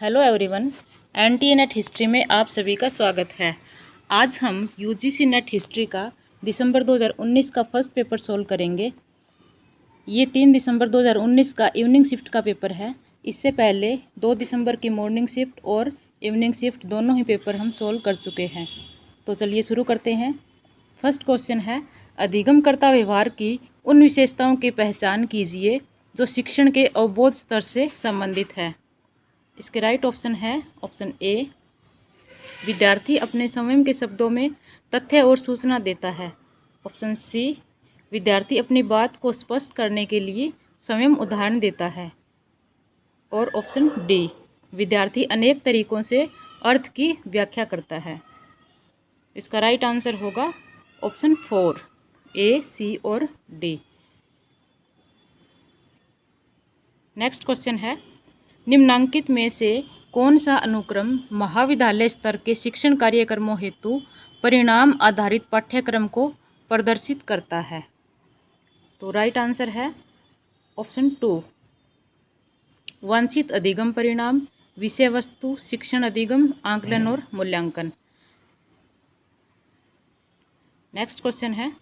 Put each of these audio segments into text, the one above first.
Hello everyone, NTA net history में आप सभी का स्वागत है। आज हम यूजीसी नेट हिस्ट्री का दिसंबर 2019 का फर्स्ट पेपर सोल्व करेंगे। ये 3 दिसंबर 2019 का इवनिंग शिफ्ट का पेपर है। इससे पहले 2 दिसंबर की मॉर्निंग शिफ्ट और इवनिंग शिफ्ट दोनों ही पेपर हम सोल्व कर चुके हैं। तो चलिए शुरू करते हैं। फर्स्ट क्वेश्चन है, अधिगमकर्ता व्यवहार की उन विशेषताओं की पहचान कीजिए जो शिक्षण के अवबोध स्तर से संबंधित है। इसके राइट ऑप्शन है ऑप्शन ए, विद्यार्थी अपने स्वयं के शब्दों में तथ्य और सूचना देता है। ऑप्शन सी, विद्यार्थी अपनी बात को स्पष्ट करने के लिए स्वयं उदाहरण देता है। और ऑप्शन डी, विद्यार्थी अनेक तरीकों से अर्थ की व्याख्या करता है। इसका राइट आंसर होगा ऑप्शन 4, ए, सी और डी। नेक्स्ट क्वेश्चन है, निम्नांकित में से कौन सा अनुक्रम महाविद्यालय स्तर के शिक्षण कार्यक्रमों हेतु परिणाम आधारित पाठ्यक्रम को प्रदर्शित करता है? तो राइट आंसर है ऑप्शन 2, वांछित अधिगम परिणाम, विषय वस्तु, शिक्षण अधिगम, आकलन और मूल्यांकन। नेक्स्ट क्वेश्चन है,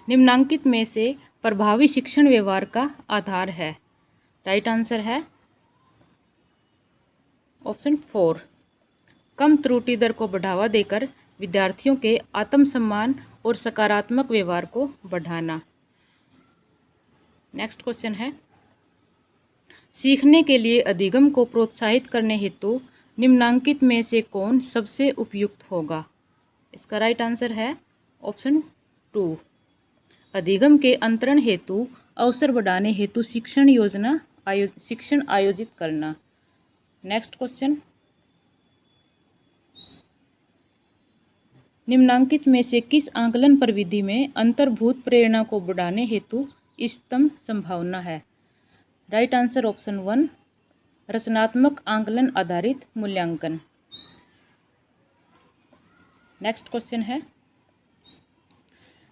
निम्नांकित में से प्रभावी शिक्षण व्यवहार का आधार है? राइट आंसर है ऑप्शन 4, कम त्रुटि दर को बढ़ावा देकर विद्यार्थियों के आत्मसम्मान और सकारात्मक व्यवहार को बढ़ाना। नेक्स्ट क्वेश्चन है, सीखने के लिए अधिगम को प्रोत्साहित करने हेतु निम्नांकित में से कौन सबसे उपयुक्त होगा? इसका राइट आंसर है ऑप्शन 2, अधिगम के अंतरण हेतु अवसर बढ़ाने हेतु शिक्षण आयोजित करना। नेक्स्ट क्वेश्चन, निम्नांकित में से किस आकलन प्रविधि में अंतर्भूत प्रेरणा को बढ़ाने हेतु इष्टतम संभावना है? राइट आंसर ऑप्शन 1, रचनात्मक आकलन आधारित मूल्यांकन। नेक्स्ट क्वेश्चन है,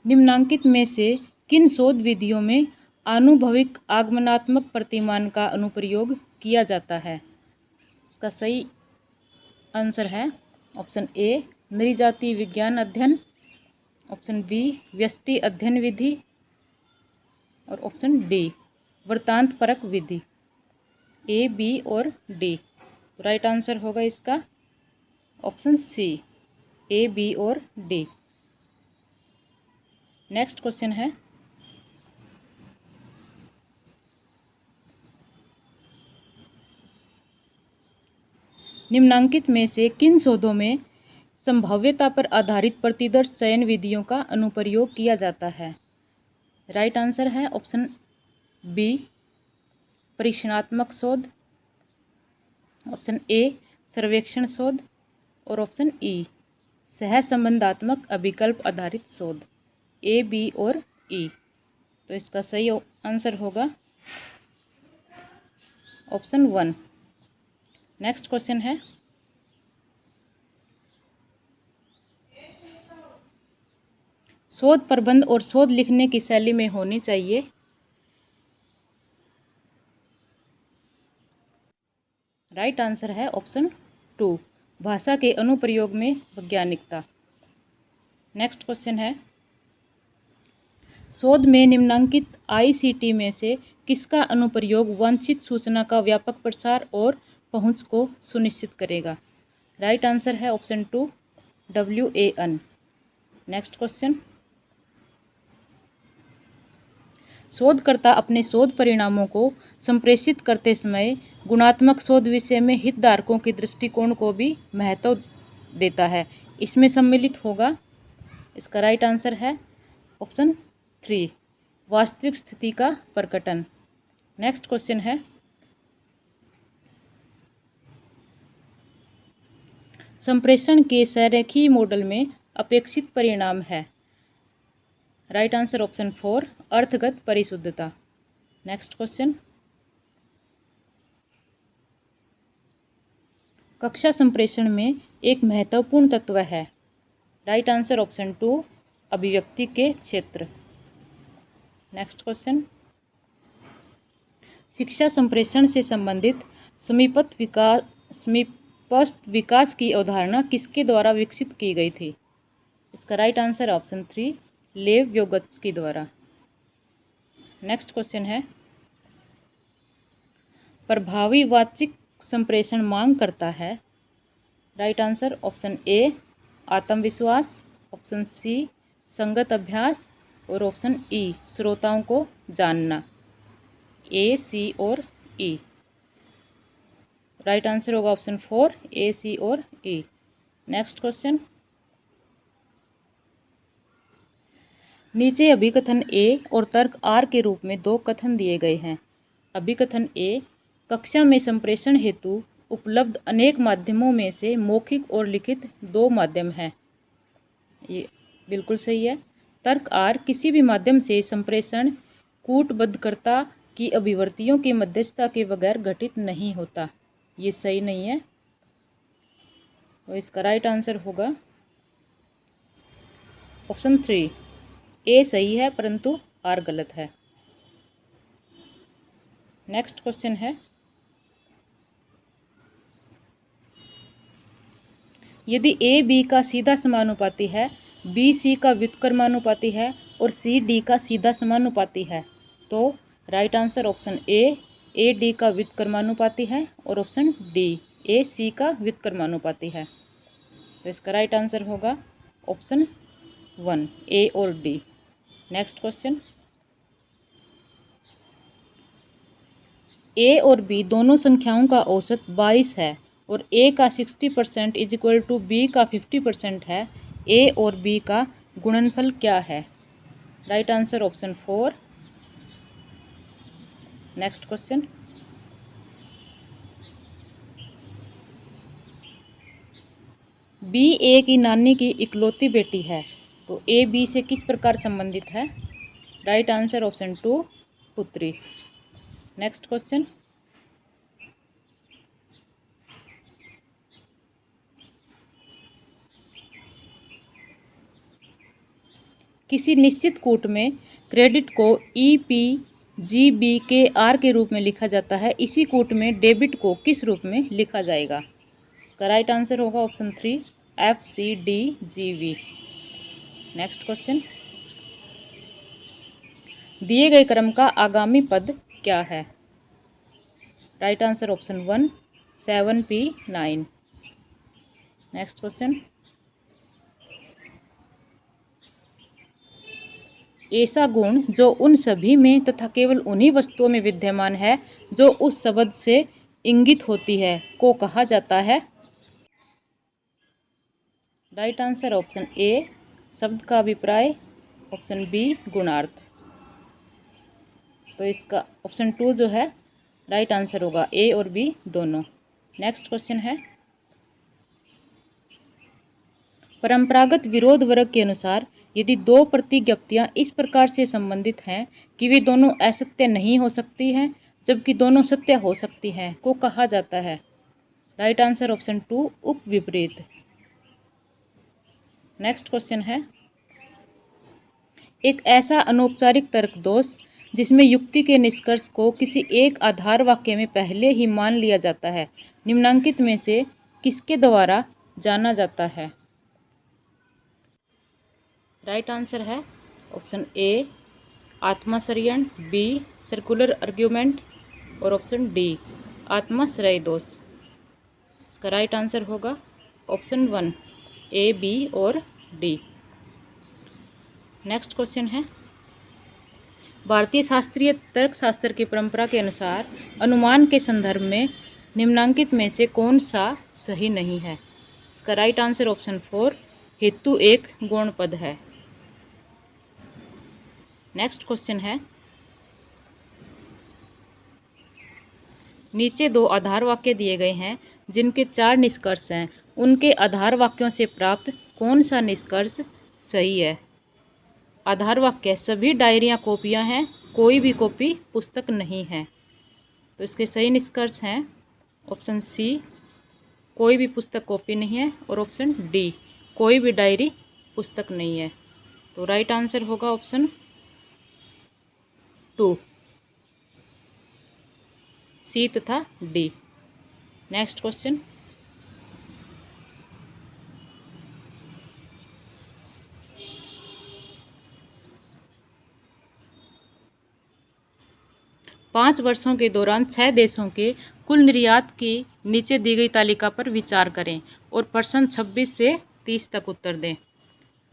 निम्नांकित में से किन शोध विधियों में आनुभविक आगमनात्मक प्रतिमान का अनुप्रयोग किया जाता है? इसका सही आंसर है ऑप्शन ए, नृजाति विज्ञान अध्ययन, ऑप्शन बी, व्यष्टि अध्ययन विधि और ऑप्शन डी, वृत्तांत परक विधि। ए, बी और डी। राइट आंसर होगा इसका ऑप्शन सी, ए, बी और डी। नेक्स्ट क्वेश्चन है, निम्नांकित में से किन शोधों में संभाव्यता पर आधारित प्रतिदर्श चयन विधियों का अनुप्रयोग किया जाता है? राइट आंसर है ऑप्शन बी, परीक्षणात्मक शोध, ऑप्शन ए, सर्वेक्षण शोध और ऑप्शन ई, सहसंबंधात्मक अभिकल्प आधारित शोध। ए, बी और ई। तो इसका सही आंसर होगा ऑप्शन 1। नेक्स्ट क्वेश्चन है, शोध प्रबंध और शोध लिखने की शैली में होनी चाहिए। राइट आंसर है ऑप्शन 2, भाषा के अनुप्रयोग में वैज्ञानिकता। नेक्स्ट क्वेश्चन है, शोध में निम्नांकित आईसीटी में से किसका अनुप्रयोग वांछित सूचना का व्यापक प्रसार और पहुंच को सुनिश्चित करेगा? राइट आंसर है ऑप्शन 2, WAN। नेक्स्ट क्वेश्चन, शोधकर्ता अपने शोध परिणामों को संप्रेषित करते समय गुणात्मक शोध विषय में हितधारकों के दृष्टिकोण को भी महत्व देता है। इसमें सम्मिलित होगा। इसका राइट आंसर है ऑप्शन 3, वास्तविक स्थिति का प्रकटन। नेक्स्ट क्वेश्चन है, संप्रेषण के संरेखीय मॉडल में अपेक्षित परिणाम है? राइट आंसर ऑप्शन 4, अर्थगत परिशुद्धता। नेक्स्ट क्वेश्चन, कक्षा संप्रेषण में एक महत्वपूर्ण तत्व है? राइट आंसर ऑप्शन 2, अभिव्यक्ति के क्षेत्र। नेक्स्ट क्वेश्चन, शिक्षा संप्रेषण से संबंधित समीपस्थ विकास की अवधारणा किसके द्वारा विकसित की गई थी? इसका राइट आंसर ऑप्शन 3 लेव व्योगत्स्की द्वारा। नेक्स्ट क्वेश्चन है, प्रभावी वाचिक संप्रेषण मांग करता है। राइट आंसर ऑप्शन ए आत्मविश्वास, ऑप्शन सी संगत अभ्यास और ऑप्शन ई श्रोताओं को जानना। ए, सी और ई। राइट आंसर होगा ऑप्शन 4 ए, सी और ई। नेक्स्ट क्वेश्चन, नीचे अभिकथन ए और तर्क आर के रूप में दो कथन दिए गए हैं। अभिकथन ए, कक्षा में संप्रेषण हेतु उपलब्ध अनेक माध्यमों में से मौखिक और लिखित दो माध्यम हैं। ये बिल्कुल सही है। तर्क आर, किसी भी माध्यम से संप्रेषण कूटबद्धकर्ता की अभिव्यक्तियों की मध्यस्थता के बगैर घटित नहीं होता। ये सही नहीं है, तो इसका राइट आंसर होगा ऑप्शन 3 ए सही है परंतु आर गलत है। नेक्स्ट क्वेश्चन है, यदि ए बी का सीधा समानुपाती है, बी सी का व्युत्क्रमानुपाती है और सी डी का सीधा समानुपाती है, तो right answer option A D का व्युत्क्रमानुपाती है और ऑप्शन डी ए सी का व्युत्क्रमानुपाती है। तो इसका राइट आंसर होगा ऑप्शन 1 ए और डी। नेक्स्ट क्वेश्चन, ए और बी दोनों संख्याओं का औसत 22 है और ए का 60% इज इक्वल टू बी का 50% है। ए और बी का गुणनफल क्या है? Right answer option 4। Next question, B A की नानी की इकलौती बेटी है, तो ए बी से किस प्रकार संबंधित है? राइट आंसर ऑप्शन 2 पुत्री। नेक्स्ट क्वेश्चन, किसी निश्चित कूट में क्रेडिट को ई पी जी बी के आर के रूप में लिखा जाता है, इसी कूट में डेबिट को किस रूप में लिखा जाएगा? इसका राइट आंसर होगा option 3 F C D G V. Next question, दिए गए क्रम का आगामी पद क्या है? Right answer option 1 7p9। Next question, ऐसा गुण जो उन सभी में तथा केवल उन्हीं वस्तुओं में विद्यमान है जो उस शब्द से इंगित होती है को कहा जाता है? राइट आंसर ऑप्शन ए शब्द का अभिप्राय, ऑप्शन बी गुणार्थ। तो इसका ऑप्शन 2 जो है राइट आंसर होगा, ए और बी दोनों। नेक्स्ट क्वेश्चन है, परंपरागत विरोध वर्ग के अनुसार यदि दो प्रतिज्ञप्तियां इस प्रकार से संबंधित हैं कि वे दोनों असत्य नहीं हो सकती हैं जबकि दोनों सत्य हो सकती हैं को कहा जाता है? राइट आंसर ऑप्शन 2 उपविपरीत। नेक्स्ट क्वेश्चन है, एक ऐसा अनौपचारिक तर्क दोष जिसमें युक्ति के निष्कर्ष को किसी एक आधार वाक्य में पहले ही मान लिया जाता है, निम्नांकित में से किसके द्वारा जाना जाता है? राइट आंसर है ऑप्शन ए आत्माश्रयण, बी सर्कुलर आर्ग्यूमेंट और ऑप्शन डी आत्माश्रय दोष। इसका राइट आंसर होगा ऑप्शन 1 ए, बी और डी। नेक्स्ट क्वेश्चन है, भारतीय शास्त्रीय तर्कशास्त्र की परंपरा के अनुसार अनुमान के संदर्भ में निम्नांकित में से कौन सा सही नहीं है? इसका राइट आंसर ऑप्शन 4 हेतु एक गौण पद है। नेक्स्ट क्वेश्चन है, नीचे दो आधार वाक्य दिए गए हैं जिनके 4 निष्कर्ष हैं, उनके आधार वाक्यों से प्राप्त कौन सा निष्कर्ष सही है? आधार वाक्य सभी डायरियां कॉपियां हैं, कोई भी कॉपी पुस्तक नहीं है। तो इसके सही निष्कर्ष हैं ऑप्शन सी कोई भी पुस्तक कॉपी नहीं है और ऑप्शन डी कोई भी डायरी पुस्तक नहीं है। तो राइट आंसर होगा ऑप्शन 2 सी तथा डी। नेक्स्ट क्वेश्चन, पाँच वर्षों के दौरान 6 देशों के कुल निर्यात की नीचे दी गई तालिका पर विचार करें और प्रश्न 26 से 30 तक उत्तर दें।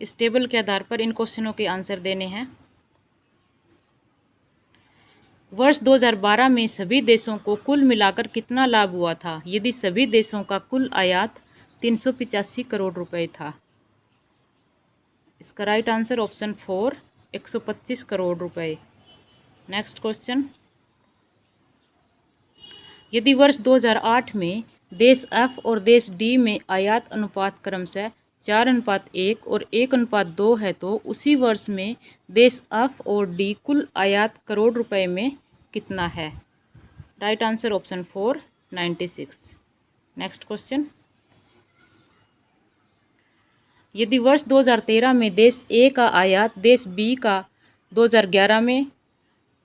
इस टेबल के आधार पर इन क्वेश्चनों के आंसर देने हैं। वर्ष 2012 में सभी देशों को कुल मिलाकर कितना लाभ हुआ था यदि सभी देशों का कुल आयात 385 करोड़ रुपए था? इसका राइट आंसर ऑप्शन 4, 125 करोड़ रुपए। नेक्स्ट क्वेश्चन, यदि वर्ष 2008 में देश एफ और देश डी में आयात अनुपात क्रमशः 4:1 और 1:2 है तो उसी वर्ष में देश एफ और डी कुल आयात करोड़ रुपए में कितना है? Right answer option 4, 96। Next question, यदि वर्ष 2013 में देश ए का आयात देश बी का 2011 में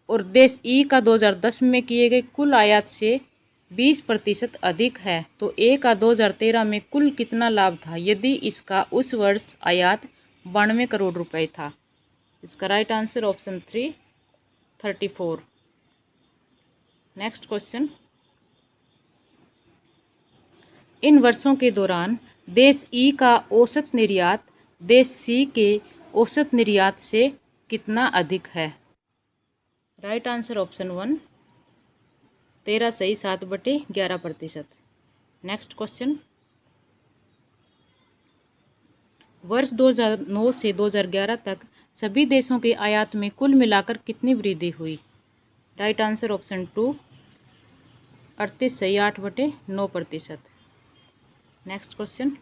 और देश ई का 2010 में किए गए कुल आयात से 20% अधिक है तो ए का 2013 में कुल कितना लाभ था यदि इसका उस वर्ष आयात 92 करोड़ रुपए था? इसका right answer option 3, 34। Next question, इन वर्षों के दौरान देश ई का औसत निर्यात देश सी के औसत निर्यात से कितना अधिक है? राइट आंसर ऑप्शन 1, 13 सही 7/11%। नेक्स्ट क्वेश्चन, वर्ष 2009 से 2011 तक सभी देशों के आयात में कुल मिलाकर कितनी वृद्धि हुई? राइट आंसर ऑप्शन 2, 38 सही 8/9%। नेक्स्ट क्वेश्चन,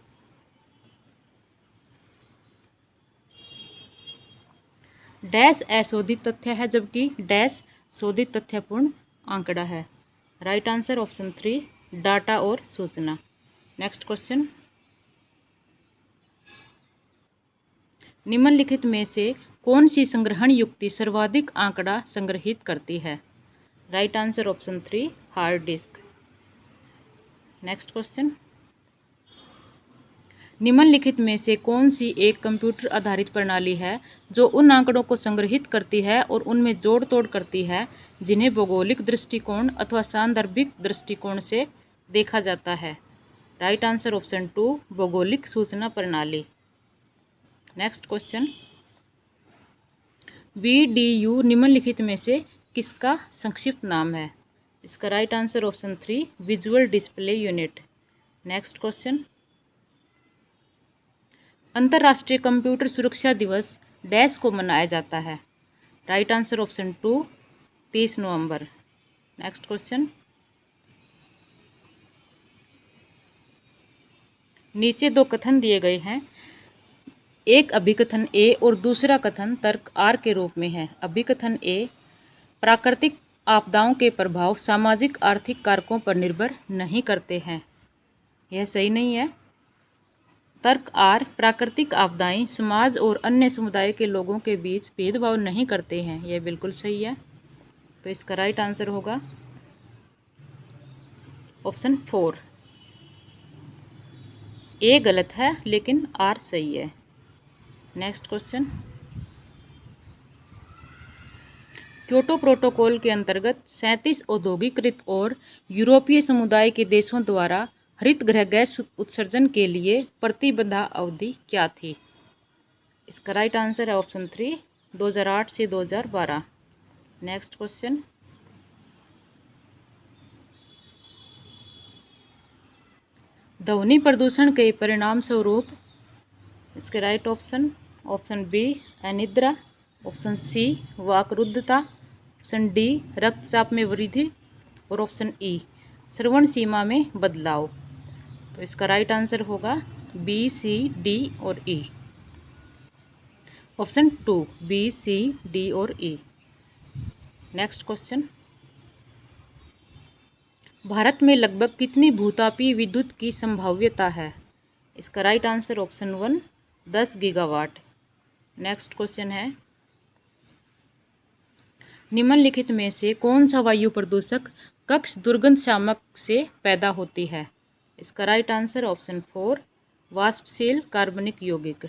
डैश अशोधित तथ्य है जबकि डैश शोधित तथ्यपूर्ण आंकड़ा है? राइट आंसर ऑप्शन 3, डाटा और सूचना। नेक्स्ट क्वेश्चन, निम्नलिखित में से कौन सी संग्रहण युक्ति सर्वाधिक आंकड़ा संग्रहित करती है? Right answer option 3, hard disk. Next question, निम्नलिखित में से कौन सी एक कंप्यूटर आधारित प्रणाली है जो उन आंकड़ों को संग्रहित करती है और उनमें जोड़ तोड़ करती है जिन्हें भौगोलिक दृष्टिकोण अथवा सांदर्भिक दृष्टिकोण से देखा जाता है? राइट आंसर ऑप्शन 2, भौगोलिक सूचना प्रणाली। नेक्स्ट क्वेश्चन, VDU निम्नलिखित में से किसका संक्षिप्त नाम है? इसका right answer option 3, visual display unit. Next question, अंतर्राष्ट्रीय कंप्यूटर सुरक्षा दिवस डैश को मनाया जाता है? राइट आंसर ऑप्शन 2, 30 नवंबर। नेक्स्ट क्वेश्चन, नीचे दो कथन दिए गए हैं, एक अभिकथन ए और दूसरा कथन तर्क आर के रूप में है। अभिकथन ए, प्राकृतिक आपदाओं के प्रभाव सामाजिक आर्थिक कारकों पर निर्भर नहीं करते हैं, यह सही नहीं है। तर्क आर, प्राकृतिक आपदाएं समाज और अन्य समुदाय के लोगों के बीच भेदभाव नहीं करते हैं, यह बिल्कुल सही है। तो इसका राइट आंसर होगा ऑप्शन 4। ए गलत है लेकिन आर सही है। नेक्स्ट क्वेश्चन, क्योटो प्रोटोकॉल के अंतर्गत 37 औद्योगिकृत और यूरोपीय समुदाय के देशों द्वारा हरित गृह गैस उत्सर्जन के लिए प्रतिबद्ध अवधि क्या थी? इसका राइट आंसर है ऑप्शन 3, 2008 से 2012। नेक्स्ट क्वेश्चन, ध्वनि प्रदूषण के परिणाम स्वरूप, इसके राइट ऑप्शन बी अनिद्रा, ऑप्शन सी वाक्रुद्धता, ऑप्शन डी रक्तचाप में वृद्धि और ऑप्शन ई श्रवण सीमा में बदलाव। तो इसका राइट आंसर होगा बी, सी, डी और ई। ऑप्शन 2, बी, सी, डी और ई। नेक्स्ट क्वेश्चन, भारत में लगभग कितनी भूतापीय विद्युत की संभाव्यता है? इसका right answer option 1, 10 gigawatt. Next question है, निम्नलिखित में से कौन सा वायु प्रदूषक कक्ष दुर्गंध शामक से पैदा होती है? इसका राइट आंसर ऑप्शन 4 वाष्पशील कार्बनिक यौगिक।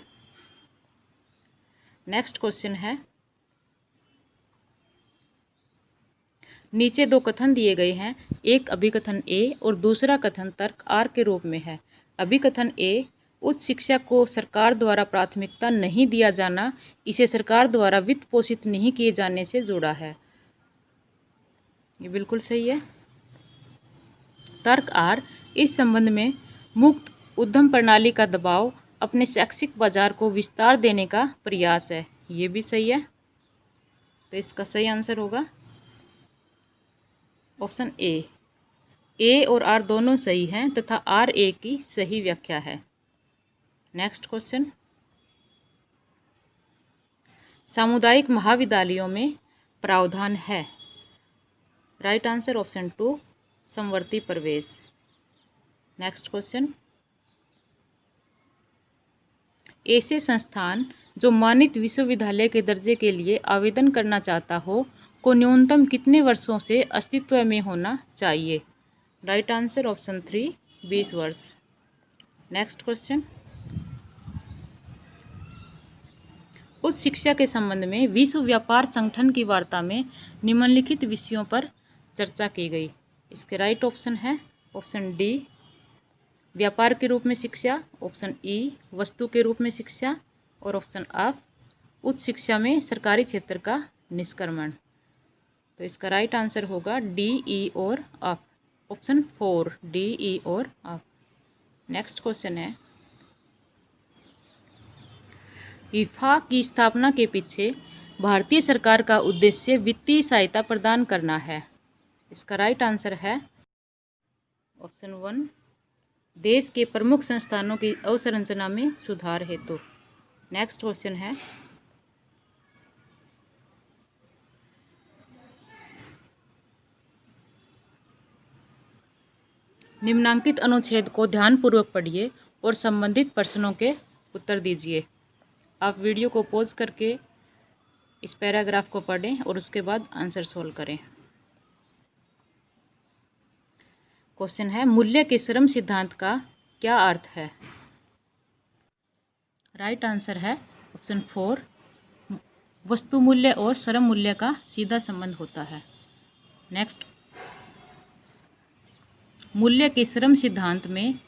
नेक्स्ट क्वेश्चन है, नीचे दो कथन दिए गए हैं, एक अभिकथन ए और दूसरा कथन तर्क आर के रूप में है। अभिकथन ए, उच्च शिक्षा को सरकार द्वारा प्राथमिकता नहीं दिया जाना इसे सरकार द्वारा वित्त पोषित नहीं किए जाने से जुड़ा है। ये बिल्कुल सही है। तर्क आर, इस संबंध में मुक्त उद्यम प्रणाली का दबाव अपने शैक्षिक बाजार को विस्तार देने का प्रयास है। ये भी सही है, तो इसका सही आंसर होगा ऑप्शन ए। ए और आर दोनों सही हैं तथा आर ए की सही व्याख्या है। नेक्स्ट क्वेश्चन, सामुदायिक महाविद्यालयों में प्रावधान है? राइट आंसर ऑप्शन 2 समवर्ती प्रवेश। नेक्स्ट क्वेश्चन, ऐसे संस्थान जो मानित विश्वविद्यालय के दर्जे के लिए आवेदन करना चाहता हो को न्यूनतम कितने वर्षों से अस्तित्व में होना चाहिए? राइट आंसर ऑप्शन 3 20 वर्ष। नेक्स्ट क्वेश्चन, उच्च शिक्षा के संबंध में विश्व व्यापार संगठन की वार्ता में निम्नलिखित विषयों पर चर्चा की गई। इसके राइट ऑप्शन है ऑप्शन डी व्यापार के रूप में शिक्षा, ऑप्शन ई वस्तु के रूप में शिक्षा और ऑप्शन एफ उच्च शिक्षा में सरकारी क्षेत्र का निष्क्रमण। तो इसका राइट आंसर होगा डी, ई और एफ, ऑप्शन 4 डी, ई और एफ। नेक्स्ट क्वेश्चन है, ईफा की स्थापना के पीछे भारतीय सरकार का उद्देश्य वित्तीय सहायता प्रदान करना है। इसका राइट आंसर है ऑप्शन 1 देश के प्रमुख संस्थानों की अवसंरचना में सुधार हेतु। नेक्स्ट क्वेश्चन है, निम्नांकित अनुच्छेद को ध्यानपूर्वक पढ़िए और संबंधित प्रश्नों के उत्तर दीजिए। आप वीडियो को पॉज करके इस पैराग्राफ को पढ़ें और उसके बाद आंसर सोल्व करें। क्वेश्चन है, मूल्य के श्रम सिद्धांत का क्या अर्थ है? राइट आंसर है ऑप्शन 4 वस्तु मूल्य और श्रम मूल्य का सीधा संबंध होता है। नेक्स्ट, मूल्य के श्रम सिद्धांत में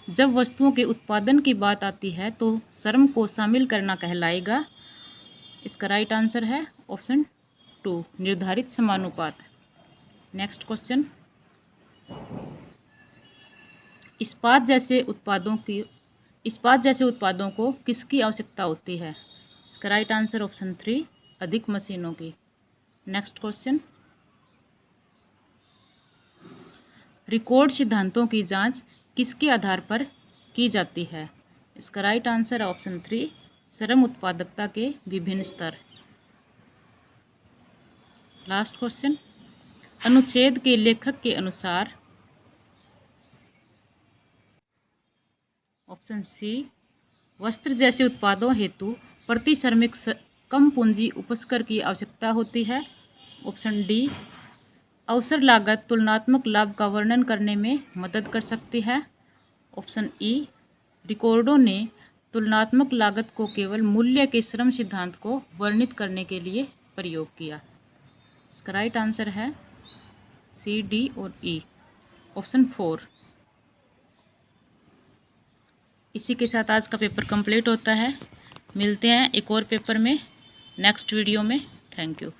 जब वस्तुओं के उत्पादन की बात आती है तो श्रम को शामिल करना कहलाएगा। इसका राइट आंसर है ऑप्शन 2 निर्धारित समानुपात। नेक्स्ट क्वेश्चन, इस्पात जैसे उत्पादों को किसकी आवश्यकता होती है? इसका राइट आंसर ऑप्शन 3 अधिक मशीनों की। नेक्स्ट क्वेश्चन, रिकॉर्ड सिद्धांतों की जांच किसके आधार पर की जाती है? इसका राइट आंसर ऑप्शन 3 श्रम उत्पादकता के विभिन्न स्तर। लास्ट क्वेश्चन, अनुच्छेद के लेखक के अनुसार ऑप्शन सी वस्त्र जैसे उत्पादों हेतु प्रति श्रमिक कम पूंजी उपस्कर की आवश्यकता होती है। ऑप्शन डी अवसर लागत तुलनात्मक लाभ का वर्णन करने में मदद कर सकती है। ऑप्शन ई रिकॉर्डों ने तुलनात्मक लागत को केवल मूल्य के श्रम सिद्धांत को वर्णित करने के लिए प्रयोग किया। इसका राइट आंसर है सी, डी और ई, ऑप्शन 4। इसी के साथ आज का पेपर कंप्लीट होता है। मिलते हैं एक और पेपर में नेक्स्ट वीडियो में। Thank you.